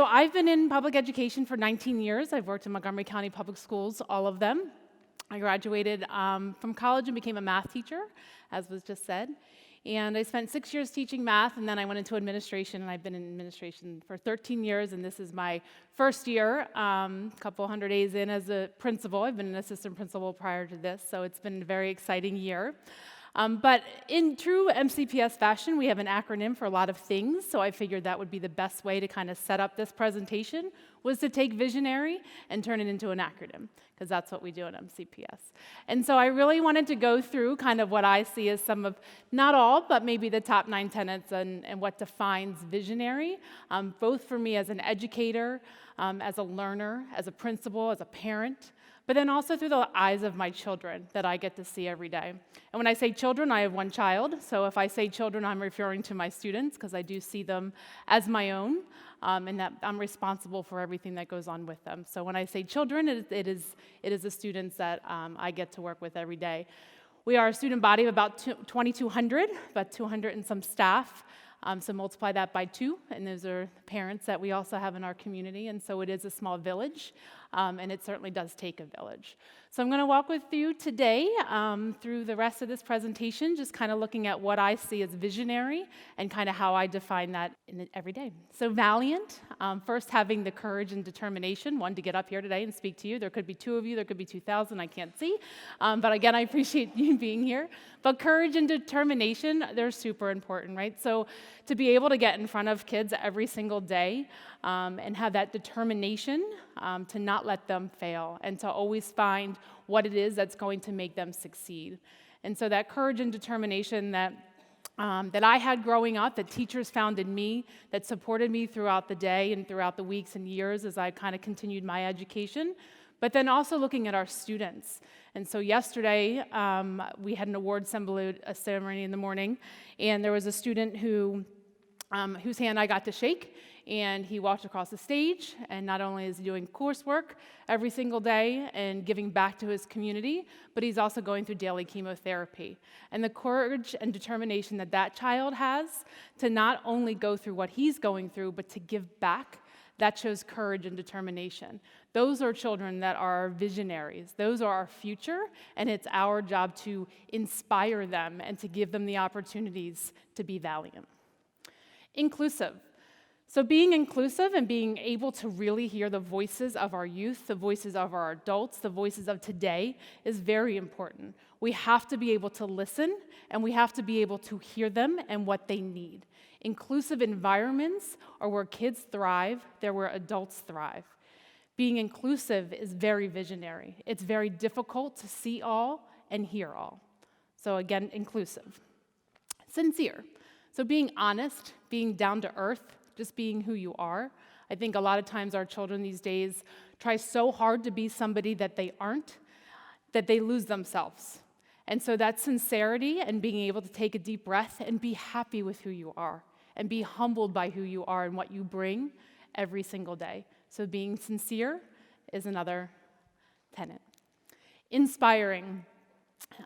So I've been in public education for 19 years. I've worked in Montgomery County Public Schools, all of them. I graduated from college and became a math teacher, as was just said. And I spent 6 years teaching math, and then I went into administration, and I've been in administration for 13 years, and this is my first year, a couple hundred days in as a principal. I've been an assistant principal prior to this, so it's been a very exciting year. But in true MCPS fashion, we have an acronym for a lot of things, so I figured that would be the best way to kind of set up this presentation, was to take visionary and turn it into an acronym, because that's what we do at MCPS. And so I really wanted to go through kind of what I see as some of, not all, but maybe the top 9 tenets and what defines visionary, both for me as an educator, as a learner, as a principal, as a parent, but then also through the eyes of my children that I get to see every day. And when I say children, I have one child, so if I say children, I'm referring to my students, because I do see them as my own, and that I'm responsible for everything that goes on with them. So when I say children, it is the students that I get to work with every day. We are a student body of about 2,200, about 200 and some staff. So multiply that by 2, and those are the parents that we also have in our community, and so it is a small village, and it certainly does take a village. So I'm going to walk with you today through the rest of this presentation, just kind of looking at what I see as visionary and kind of how I define that in it every day. So valiant, first having the courage and determination, one, to get up here today and speak to you. There could be 2 of you, there could be 2,000, I can't see, but again, I appreciate you being here. But courage and determination, they're super important, right? So to be able to get in front of kids every single day and have that determination to not let them fail and to always find what it is that's going to make them succeed. And so that courage and determination that I had growing up, that teachers found in me, that supported me throughout the day and throughout the weeks and years as I kind of continued my education, but then also looking at our students. And so yesterday, we had an award ceremony in the morning, and there was a student whose hand I got to shake, and he walked across the stage, and not only is he doing coursework every single day and giving back to his community, but he's also going through daily chemotherapy. And the courage and determination that that child has to not only go through what he's going through, but to give back, that shows courage and determination. Those are children that are visionaries. Those are our future, and it's our job to inspire them and to give them the opportunities to be valiant. Inclusive. So being inclusive and being able to really hear the voices of our youth, the voices of our adults, the voices of today is very important. We have to be able to listen, and we have to be able to hear them and what they need. Inclusive environments are where kids thrive, they're where adults thrive. Being inclusive is very visionary. It's very difficult to see all and hear all. So again, inclusive. Sincere. So being honest, being down to earth, just being who you are. I think a lot of times our children these days try so hard to be somebody that they aren't, that they lose themselves. And so that sincerity and being able to take a deep breath and be happy with who you are and be humbled by who you are and what you bring every single day. So being sincere is another tenet. Inspiring.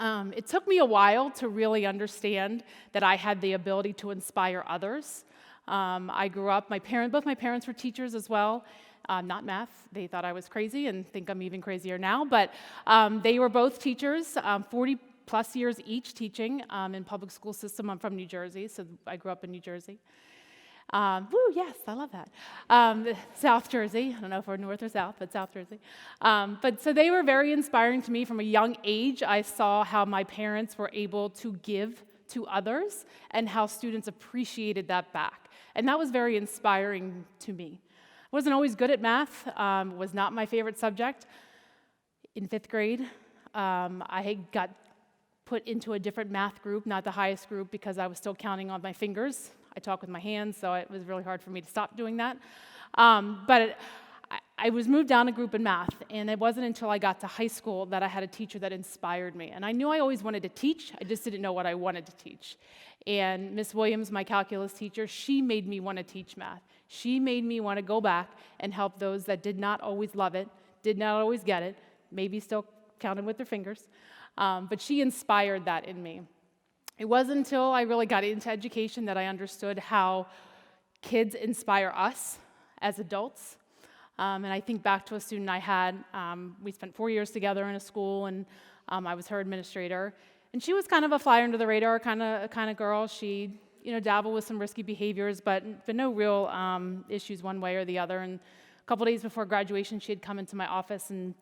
It took me a while to really understand that I had the ability to inspire others. I grew up, both my parents were teachers as well, not math. They thought I was crazy and think I'm even crazier now, but they were both teachers, 40 plus years each teaching in public school system. I'm from New Jersey, so I grew up in New Jersey. Yes, I love that. South Jersey, I don't know if we're north or south, but South Jersey. But so they were very inspiring to me from a young age. I saw how my parents were able to give to others and how students appreciated that back. And that was very inspiring to me. I wasn't always good at math. It was not my favorite subject. In 5th grade, I got put into a different math group, not the highest group, because I was still counting on my fingers. I talk with my hands, so it was really hard for me to stop doing that. I was moved down a group in math, and it wasn't until I got to high school that I had a teacher that inspired me. And I knew I always wanted to teach, I just didn't know what I wanted to teach. And Miss Williams, my calculus teacher, she made me want to teach math. She made me want to go back and help those that did not always love it, did not always get it, maybe still counted with their fingers. But she inspired that in me. It wasn't until I really got into education that I understood how kids inspire us as adults. And I think back to a student I had. We spent 4 years together in a school, and I was her administrator. And she was kind of a fly under the radar kind of girl. She, dabbled with some risky behaviors, but no real issues one way or the other. And a couple days before graduation, she had come into my office, and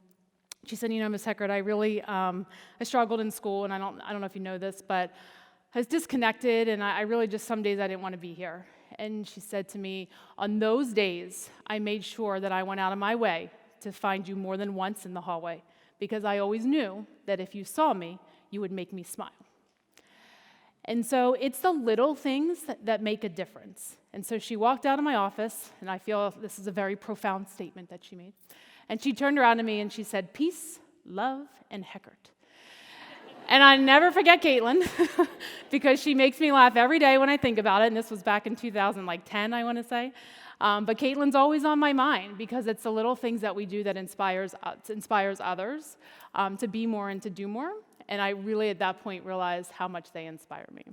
she said, Ms. Heckert, I really I struggled in school, and I don't know if you know this, but I was disconnected, and I really just some days I didn't want to be here. And she said to me, on those days, I made sure that I went out of my way to find you more than once in the hallway, because I always knew that if you saw me, you would make me smile. And so it's the little things that make a difference. And so she walked out of my office, and I feel this is a very profound statement that she made. And she turned around to me and she said, peace, love, and Heckert. And I never forget Caitlin, because she makes me laugh every day when I think about it, and this was back in 2010, I want to say. But Caitlin's always on my mind, because it's the little things that we do that inspires others to be more and to do more, and I really at that point realized how much they inspire me.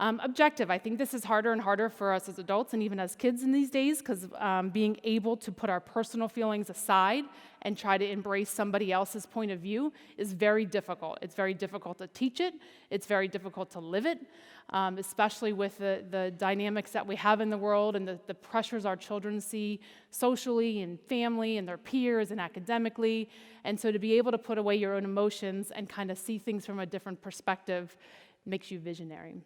Objective. I think this is harder and harder for us as adults and even as kids in these days, because being able to put our personal feelings aside and try to embrace somebody else's point of view is very difficult. It's very difficult to teach it. It's very difficult to live it, especially with the dynamics that we have in the world and the pressures our children see socially and family and their peers and academically. And so to be able to put away your own emotions and kind of see things from a different perspective makes you visionary.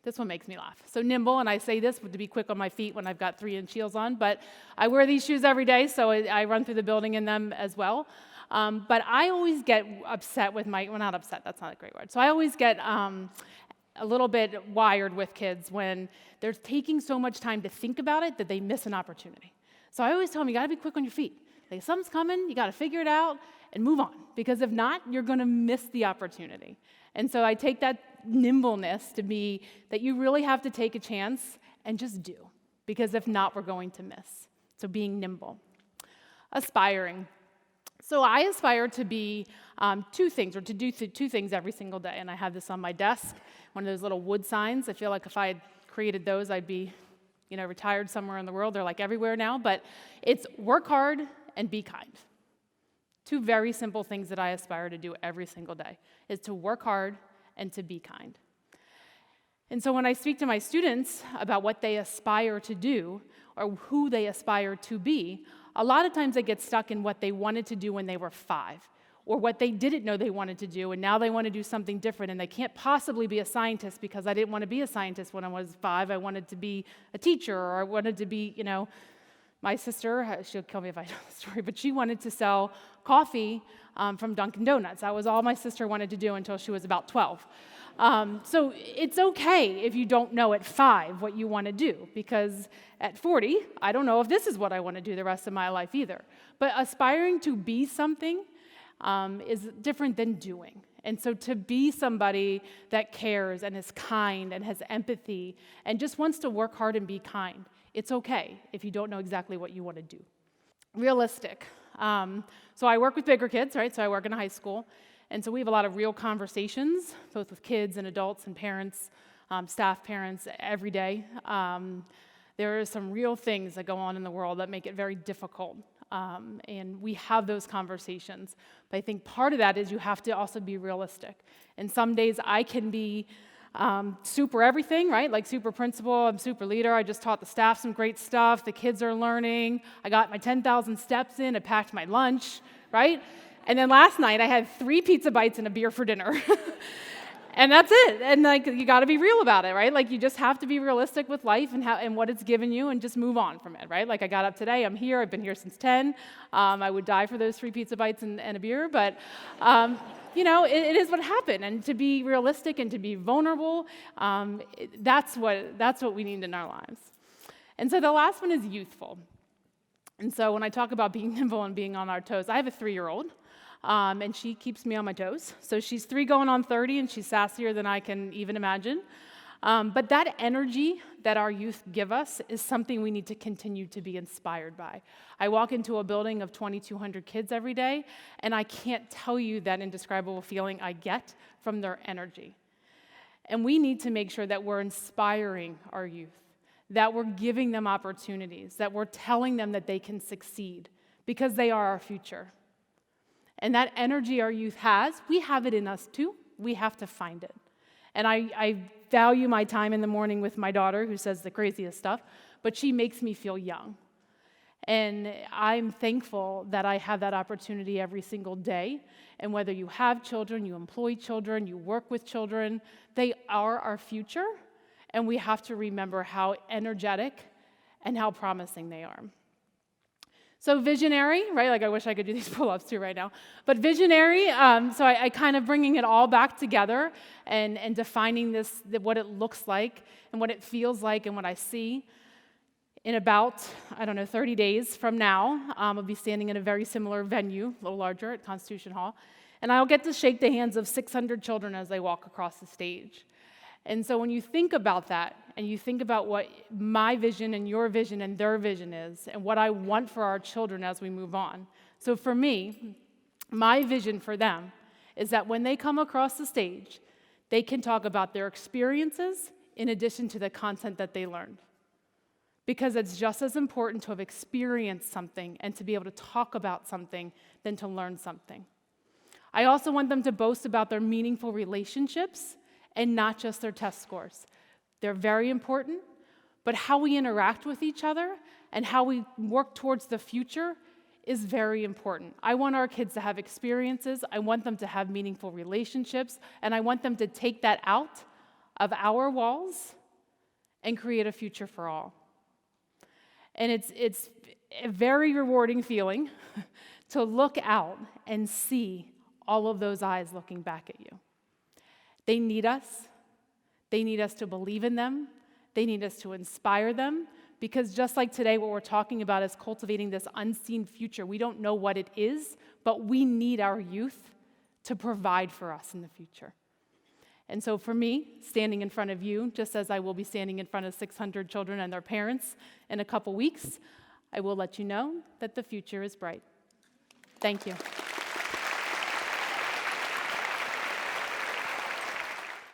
This one makes me laugh. So nimble, and I say this to be quick on my feet when I've got 3-inch heels on, but I wear these shoes every day, so I run through the building in them as well. But I always get upset with not upset, that's not a great word. So I always get a little bit wired with kids when they're taking so much time to think about it that they miss an opportunity. So I always tell them, you gotta be quick on your feet. Like, if something's coming, you gotta figure it out and move on, because if not, you're gonna miss the opportunity. And so I take that nimbleness to be that you really have to take a chance and just do, because if not, we're going to miss. So being nimble. Aspiring. So I aspire to be two things, or to do two things every single day, and I have this on my desk, one of those little wood signs. I feel like if I had created those, I'd be retired somewhere in the world. They're like everywhere now, but it's work hard and be kind. Two very simple things that I aspire to do every single day is to work hard and to be kind. And so when I speak to my students about what they aspire to do or who they aspire to be, a lot of times they get stuck in what they wanted to do when they were 5, or what they didn't know they wanted to do, and now they want to do something different, and they can't possibly be a scientist because I didn't want to be a scientist when I was 5. I wanted to be a teacher, or I wanted to be, my sister, she'll kill me if I tell the story, but she wanted to sell coffee from Dunkin' Donuts. That was all my sister wanted to do until she was about 12. So it's okay if you don't know at 5 what you want to do, because at 40, I don't know if this is what I want to do the rest of my life either. But aspiring to be something is different than doing. And so to be somebody that cares and is kind and has empathy and just wants to work hard and be kind, it's okay if you don't know exactly what you want to do. Realistic. So I work with bigger kids, right? So I work in a high school. And so we have a lot of real conversations, both with kids and adults and parents, staff parents, every day. There are some real things that go on in the world that make it very difficult. And we have those conversations. But I think part of that is you have to also be realistic. And some days I can be super everything, right? Like super principal, I'm super leader. I just taught the staff some great stuff. The kids are learning. I got my 10,000 steps in. I packed my lunch, right? And then last night I had 3 pizza bites and a beer for dinner. And that's it. And you got to be real about it, right? Like you just have to be realistic with life and what it's given you, and just move on from it, right? Like I got up today, I'm here, I've been here since 10. I would die for those 3 pizza bites and a beer, but it is what happened. And to be realistic and to be vulnerable, that's what we need in our lives. And so the last one is youthful. And so when I talk about being nimble and being on our toes, I have a 3-year-old. And she keeps me on my toes. So she's 3 going on 30, and she's sassier than I can even imagine. But that energy that our youth give us is something we need to continue to be inspired by. I walk into a building of 2,200 kids every day, and I can't tell you that indescribable feeling I get from their energy. And we need to make sure that we're inspiring our youth, that we're giving them opportunities, that we're telling them that they can succeed because they are our future. And that energy our youth has, we have it in us too. We have to find it. And I value my time in the morning with my daughter, who says the craziest stuff, but she makes me feel young. And I'm thankful that I have that opportunity every single day. And whether you have children, you employ children, you work with children, they are our future. And we have to remember how energetic and how promising they are. So visionary, right? Like I wish I could do these pull-ups too right now. But visionary, so I kind of bringing it all back together and defining this, what it looks like and what it feels like and what I see. In about, 30 days from now, I'll be standing in a very similar venue, a little larger, at Constitution Hall, and I'll get to shake the hands of 600 children as they walk across the stage. And so when you think about that, and you think about what my vision and your vision and their vision is, and what I want for our children as we move on. So for me, my vision for them is that when they come across the stage, they can talk about their experiences in addition to the content that they learned. Because it's just as important to have experienced something and to be able to talk about something than to learn something. I also want them to boast about their meaningful relationships and not just their test scores. They're very important, but how we interact with each other and how we work towards the future is very important. I want our kids to have experiences, I want them to have meaningful relationships, and I want them to take that out of our walls and create a future for all. And it's a very rewarding feeling to look out and see all of those eyes looking back at you. They need us. They need us to believe in them. They need us to inspire them. Because just like today, what we're talking about is cultivating this unseen future. We don't know what it is, but we need our youth to provide for us in the future. And so for me, standing in front of you, just as I will be standing in front of 600 children and their parents in a couple weeks, I will let you know that the future is bright. Thank you.